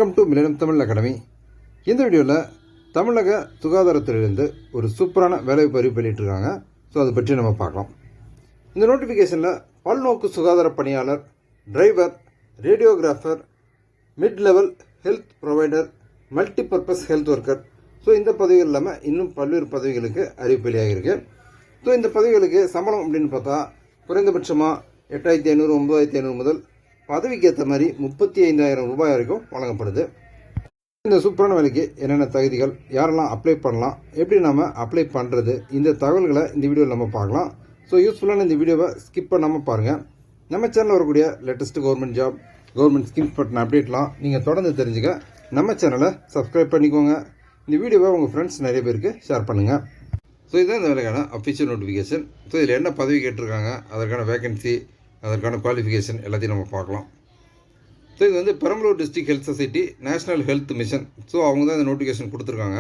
Welcome to millennium Tamil academy. இந்த வீடியோவில் தமிழக சுகாதாரத்துறையிலிருந்து ஒரு சூப்பரான வேலைவாய்ப்பு அறிவிப்பு வெளியிட்டிருக்காங்க. ஸோ அதை பற்றி நம்ம பார்க்கலாம். இந்த நோட்டிஃபிகேஷனில் பல்நோக்கு சுகாதார பணியாளர், driver, radiographer, mid level health provider, multipurpose health worker, so இந்த பதவிகள் இல்லாமல் இன்னும் பல்வேறு பதவிகளுக்கு அறிவிப்பு வெளியாகிருக்கு. ஸோ இந்த பதவிகளுக்கு சம்பளம் அப்படின்னு பார்த்தா குறைந்தபட்சமாக 8,500 9,500 முதல் பதவிக்கு ஏற்ற மாதிரி 35,000 ரூபாய் வரைக்கும் வழங்கப்படுது. இந்த சூப்பரான வேலைக்கு என்னென்ன தகுதிகள், யாரெல்லாம் அப்ளை பண்ணலாம், எப்படி நம்ம அப்ளை பண்ணுறது, இந்த தகவல்களை இந்த வீடியோவில் நம்ம பார்க்கலாம். ஸோ யூஸ்ஃபுல்லான இந்த வீடியோவை ஸ்கிப் பண்ணாமல் பாருங்கள். நம்ம சேனலில் வரக்கூடிய latest government job, government schemes பற்றின அப்டேட்லாம் நீங்கள் தொடர்ந்து தெரிஞ்சுக்க நம்ம சேனலை சப்ஸ்கிரைப் பண்ணிக்கோங்க. இந்த வீடியோவை உங்கள் ஃப்ரெண்ட்ஸ் நிறைய பேருக்கு ஷேர் பண்ணுங்கள். ஸோ இதுதான் இந்த வேலைக்கான அஃபிஷியல் நோட்டிஃபிகேஷன். ஸோ இதில் என்ன பதவி கேட்டிருக்காங்க, அதற்கான வேகன்சி, அதற்கான குவாலிஃபிகேஷன் எல்லாத்தையும் நம்ம பார்க்கலாம். ஸோ இது வந்து Perambalur district health society national health mission. So அவங்க தான் இந்த நோட்டிஃபிகேஷன் கொடுத்துருக்காங்க.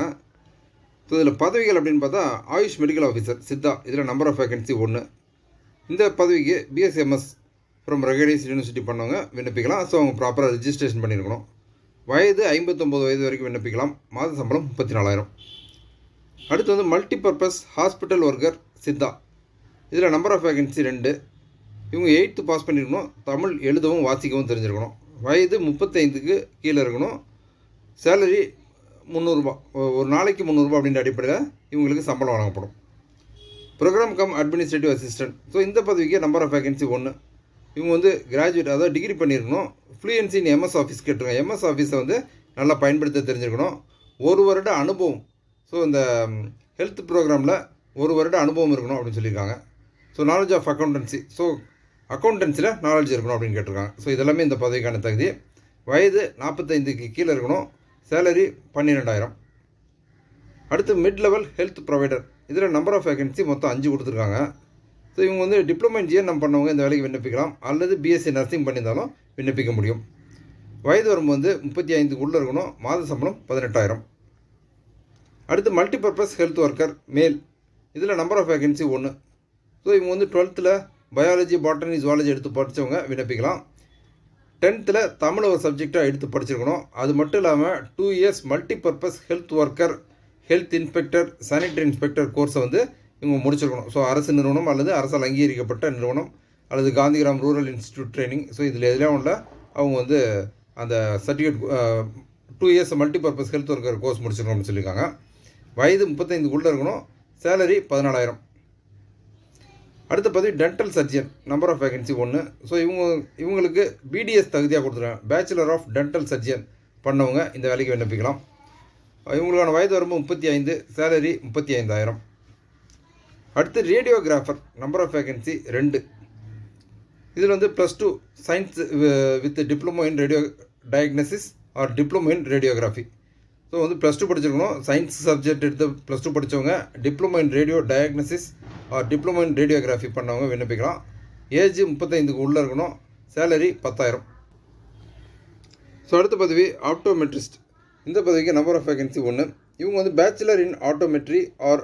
ஸோ இதில் பதவிகள் அப்படின்னு பார்த்தா ஆயுஷ் மெடிக்கல் ஆஃபீஸர் சித்தா, இதில் நம்பர் ஆஃப் வேகன்சி 1. இந்த பதவிக்கு பிஎஸ்எம்எஸ் ஃப்ரம் ரெகனைஸ்ட் யூனிவர்சிட்டி பண்ணவங்க விண்ணப்பிக்கலாம். ஸோ அவங்க ப்ராப்பராக ரிஜிஸ்ட்ரேஷன் பண்ணியிருக்கணும். வயது 59 வயது வரைக்கும் விண்ணப்பிக்கலாம். மாத சம்பளம் 34,000. அடுத்து வந்து மல்டிபர்பஸ் ஹாஸ்பிட்டல் ஒர்க்கர் சித்தா, இதில் நம்பர் ஆஃப் வேகன்சி 2. இவங்க 8th பாஸ் பண்ணியிருக்கணும். தமிழ் எழுதவும் வாசிக்கவும் தெரிஞ்சிருக்கணும். வயது 35க்கு கீழே இருக்கணும். சேலரி 300 ரூபா, ஒரு நாளைக்கு 300 ரூபா அப்படின்ற அடிப்படையில் இவங்களுக்கு சம்பளம் வழங்கப்படும். Program cum administrative assistant. So இந்த பதவிக்கு நம்பர் ஆஃப் வேகன்சி 1. இவங்க வந்து கிராஜுவேட், அதாவது டிகிரி பண்ணியிருக்கணும். ஃப்ளூயன்சி இன் எம்எஸ் ஆஃபீஸ் கேட்டிருக்காங்க. எம்எஸ் ஆஃபீஸை வந்து நல்லா பயன்படுத்த தெரிஞ்சிருக்கணும். 1 வருட அனுபவம், ஸோ இந்த ஹெல்த் ப்ரோக்ராமில் 1 வருட அனுபவம் இருக்கணும் அப்படின்னு சொல்லியிருக்காங்க. So knowledge of accountancy, so அக்கௌண்டன்சியில் நாலேஜ் இருக்கணும் அப்படின்னு கேட்டிருக்காங்க. ஸோ இதெல்லாமே இந்த பதவிக்கான தகுதி. வயது 45க்கு கீழே இருக்கணும். சேலரி 12,000. அடுத்து மிட் லெவல் ஹெல்த் ப்ரொவைடர், இதில் நம்பர் ஆஃப் வேகன்சி மொத்தம் 5 கொடுத்துருக்காங்க. ஸோ இவங்க வந்து டிப்ளமோ இன் ஜிஎன்எம் பண்ணவங்க இந்த வேலைக்கு விண்ணப்பிக்கலாம், அல்லது பிஎஸ்சி நர்சிங் பண்ணியிருந்தாலும் விண்ணப்பிக்க முடியும். வயது வரம்பு வந்து 35க்கு இருக்கணும். மாத சம்பளம் 18,000. அடுத்து மல்டிபர்பஸ் ஹெல்த் ஒர்க்கர் மேல், இதில் நம்பர் ஆஃப் வேகன்சி 1. ஸோ இவங்க வந்து 12th பயாலஜி, பாட்டனி, ஜுவாலஜி எடுத்து படித்தவங்க விண்ணப்பிக்கலாம். 10th தமிழ் ஒரு சப்ஜெக்டாக எடுத்து படிச்சிருக்கணும். அது மட்டும் இல்லாமல் 2 years multipurpose health worker, health inspector, sanitary inspector கோர்ஸை வந்து இவங்க முடிச்சிருக்கணும். ஸோ அரசு நிறுவனம் அல்லது அரசால் அங்கீகரிக்கப்பட்ட நிறுவனம் அல்லது Gandhigram rural institute training, so இதில் எதுலாம் உள்ள அவங்க வந்து அந்த certificate 2 years multipurpose health worker course முடிச்சிருக்கணும் அப்படின்னு சொல்லியிருக்காங்க. வயது 35க்கு இருக்கணும். சேலரி 14,000. அடுத்த பதவி dental surgeon, number of vacancy 1. So இவங்களுக்கு பிடிஎஸ் தகுதியாக கொடுத்துருக்காங்க. பேச்சுலர் ஆஃப் டென்டல் சர்ஜன் பண்ணவங்க இந்த வேலைக்கு விண்ணப்பிக்கலாம். இவங்களுக்கான வயது வரம்பு 35, சேலரி 35,000. அடுத்து ரேடியோகிராஃபர், நம்பர் ஆஃப் வேகன்சி 2. இதில் வந்து +2 science with diploma in radio diagnosis R diploma in radiography. So வந்து +2 படிச்சிருக்கணும். சயின்ஸ் சப்ஜெக்ட் எடுத்து +2 படித்தவங்க diploma in radio diagnosis R diploma in radiography பண்ணவங்க விண்ணப்பிக்கலாம். ஏஜ் 35க்கு இருக்கணும். சேலரி 10,000. ஸோ அடுத்த பதவி ஆப்டோமெட்ரிஸ்ட். இந்த பதவிக்கு நம்பர் ஆஃப் வேகன்சி 1. இவங்க வந்து bachelor in optometry or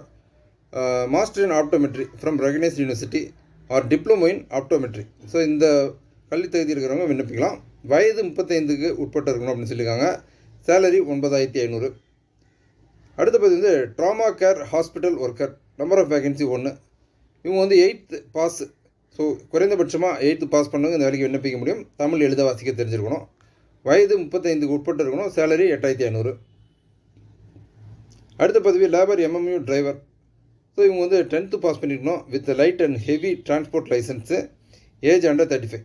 master in optometry from recognised university or diploma in optometry. So இந்த கல்வி தகுதி இருக்கிறவங்க விண்ணப்பிக்கலாம். வயது 35க்கு இருக்கணும் அப்படின்னு சொல்லியிருக்காங்க. சேலரி 9,500. அடுத்த பதவி வந்து trauma care hospital worker, number of vacancy 1. இவங்க வந்து 8th பாஸ், ஸோ குறைந்தபட்சமாக 8th பாஸ் பண்ணவங்க இந்த வேலைக்கு விண்ணப்பிக்க முடியும். தமிழ் எழுத வாசிக்க தெரிஞ்சிருக்கணும். வயது 35க்கு இருக்கணும். சேலரி 8,500. அடுத்த பதவி லேபர் எம்எம்யூ டிரைவர். ஸோ இவங்க வந்து 10th பாஸ் பண்ணியிருக்கணும் with light and heavy transport licence. Age under 35.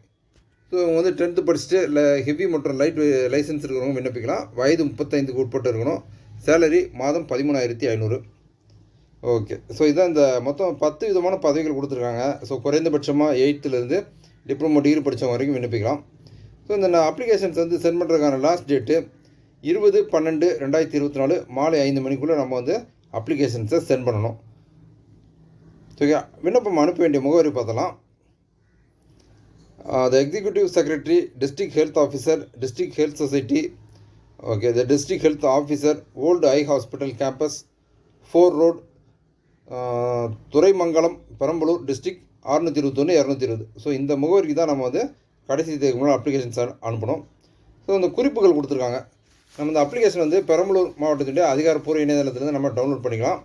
So இவங்க வந்து 10th படிச்சுட்டு ஹெவி மற்றும் லைட் லைசன்ஸ் இருக்கிறவங்க விண்ணப்பிக்கலாம். வயது 35க்கு இருக்கணும். சேலரி மாதம் 13,500. ஓகே, ஸோ இதான் இந்த மொத்தம் 10 விதமான பதவிகள் கொடுத்துருக்காங்க. ஸோ குறைந்தபட்சமாக 8th டிப்ளமோ டிகிரி படித்தவங்க வரைக்கும் விண்ணப்பிக்கலாம். ஸோ இந்த அப்ளிகேஷன்ஸ் வந்து சென்ட் பண்ணுறதுக்கான லாஸ்ட் டேட்டு 20/12/2024 மாலை 5 மணிக்குள்ளே நம்ம வந்து அப்ளிகேஷன்ஸை சென்ட் பண்ணணும். ஓகே, விண்ணப்பம் அனுப்ப வேண்டிய முகவரி பார்த்தலாம். The Executive Secretary, District Health Officer, District Health Society, okay, the District Health Officer, Old Eye Hospital Campus, 4 Road, Thuraimangalam, Perambalur district 621-220. So இந்த முகவரிக்கு தான் நம்ம வந்து கடைசி தேதிக்கு முன்னாடி அப்ளிகேஷன்ஸ் அனுப்பணும். ஸோ இந்த குறிப்புகள் கொடுத்துருக்காங்க. நம்ம இந்த அப்ளிகேஷன் வந்து பெரம்பலூர் மாவட்டத்துடைய அதிகாரப்பூர்வ இணையதளத்திலேருந்து நம்ம டவுன்லோட் பண்ணிக்கலாம்.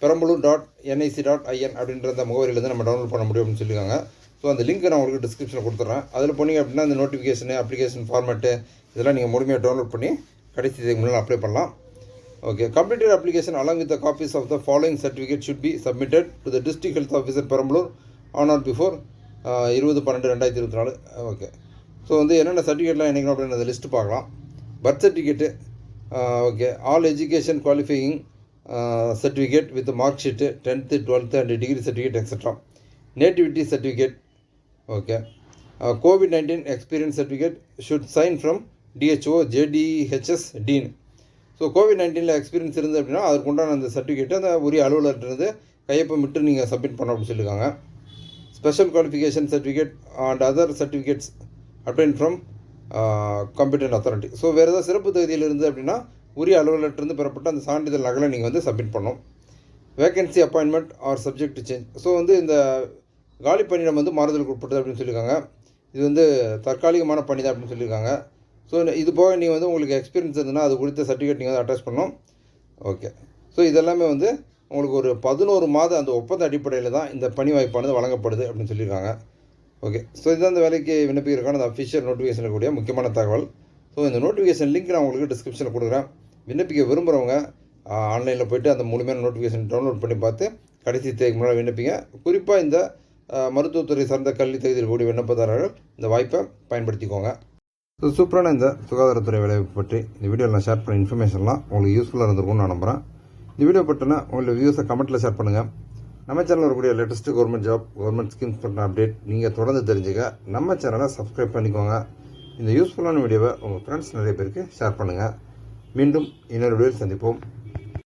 perambaloor.nic.in அப்படின்ற அந்த முகவரியிலேருந்து நம்ம டவுன்லோட் பண்ண முடியும் அப்படின்னு சொல்லியிருக்காங்க. ஸோ அந்த லிங்க் நான் உங்களுக்கு டிஸ்கிரிப்ஷனில் கொடுத்துட்றேன். அதில் போனீங்க அப்படின்னா அந்த நோட்டிஃபிகேஷனு, அப்ளிகேஷன் ஃபார்மேட்டு இதெல்லாம் நீங்கள் முழுமையாக டவுன்லோட் பண்ணி கடைசி தேதி முன்னால் அப்ளை பண்ணலாம். Okay, completed application along with the copies of the following certificate should be submitted to the district health officer Perambaloor on or before 20/12/2024. Okay, so வந்து என்னென்ன சர்டிஃபிகேட்லாம் இணைக்கணும் அப்படின்னு அந்த லிஸ்ட்டு பார்க்கலாம். Birth certificate, okay, all education qualifying certificate with the mark sheet 10th 12th and degree certificate etc. Nativity certificate, okay, COVID-19 experience certificate should sign from DHO JDHS Dean. So COVID-19 experience இருந்து அப்படின்னா அதுக்கு உண்டான அந்த certificate அந்த உரிய அலுவலர்கிட்டருந்து கையொப்பமிட்டு நீங்கள் submit பண்ண அப்படின்னு சொல்லியிருக்காங்க. Special qualification certificate and other certificates obtained from competent authority. So வேறு ஏதாவது சிறப்பு தகுதியில் இருந்து அப்படின்னா உரிய அலுவலர்கிட்டருந்து பெறப்பட்ட அந்த சான்றிதழ் நகலை நீங்கள் வந்து சப்மிட் பண்ணணும். Vacancy appointment R subject to change. So வந்து இந்த காலி பணியிடம் வந்து மாறுதலுக்கு உட்பட்டது அப்படின்னு சொல்லியிருக்காங்க. இது வந்து தற்காலிகமான பணி தான் அப்படின்னு சொல்லியிருக்காங்க. ஸோ இது போக நீங்கள் வந்து உங்களுக்கு எக்ஸ்பீரியன்ஸ் இருந்ததுன்னா அது குறித்த சர்டிஃபிகேட் நீங்கள் வந்து அட்டாச் பண்ணணும். ஓகே, ஸோ இதெல்லாமே வந்து உங்களுக்கு ஒரு 11 மாத அந்த ஒப்பந்த அடிப்படையில் தான் இந்த பணி வாய்ப்பானது வழங்கப்படுது அப்படின்னு சொல்லியிருக்காங்க. ஓகே, ஸோ இதுதான் இந்த வேலைக்கு விண்ணப்பிக்கிறதுக்கான அந்த அஃபிஷியல் நோட்டிஃபிகேஷனில் கூடிய முக்கியமான தகவல். ஸோ இந்த நோட்டிஃபிகேஷன் லிங்க் நான் உங்களுக்கு டிஸ்கிரிப்ஷனில் கொடுக்குறேன். விண்ணப்பிக்க விரும்புகிறவங்க ஆன்லைனில் போய்ட்டு அந்த முழுமையான நோட்டிஃபிகேஷன் டவுன்லோட் பண்ணி பார்த்து கடைசி தேதிக்கு முன்னால் விண்ணப்பிங்க. குறிப்பாக இந்த மருத்துவத்துறை சார்ந்த கல்வி தகுதியில் கூடிய விண்ணப்பதாரர்கள் இந்த வாய்ப்பை பயன்படுத்திக்கோங்க. ஸோ சூப்பரான இந்த சுகாதாரத்துறை வேலைவாய்ப்பு பற்றி இந்த வீடியோவில் நான் ஷேர் பண்ண இன்ஃபர்மேஷன்லாம் உங்களுக்கு யூஸ்ஃபுல்லாக இருந்திருக்கும்னு நான் நம்புகிறேன். இந்த வீடியோ பற்றினா உங்களோட வியூஸை கமெண்ட்டில் ஷேர் பண்ணுங்கள். நம்ம சேனலில் வரக்கூடிய latest government job, government schemes பற்றின அப்டேட் நீங்கள் தொடர்ந்து தெரிஞ்சுக்க நம்ம சேனலை சப்ஸ்கிரைப் பண்ணிக்கோங்க. இந்த யூஸ்ஃபுல்லான வீடியோவை உங்கள் ஃப்ரெண்ட்ஸ் நிறைய பேருக்கு ஷேர் பண்ணுங்கள். மீண்டும் இன்னொரு வீடியோவில் சந்திப்போம்.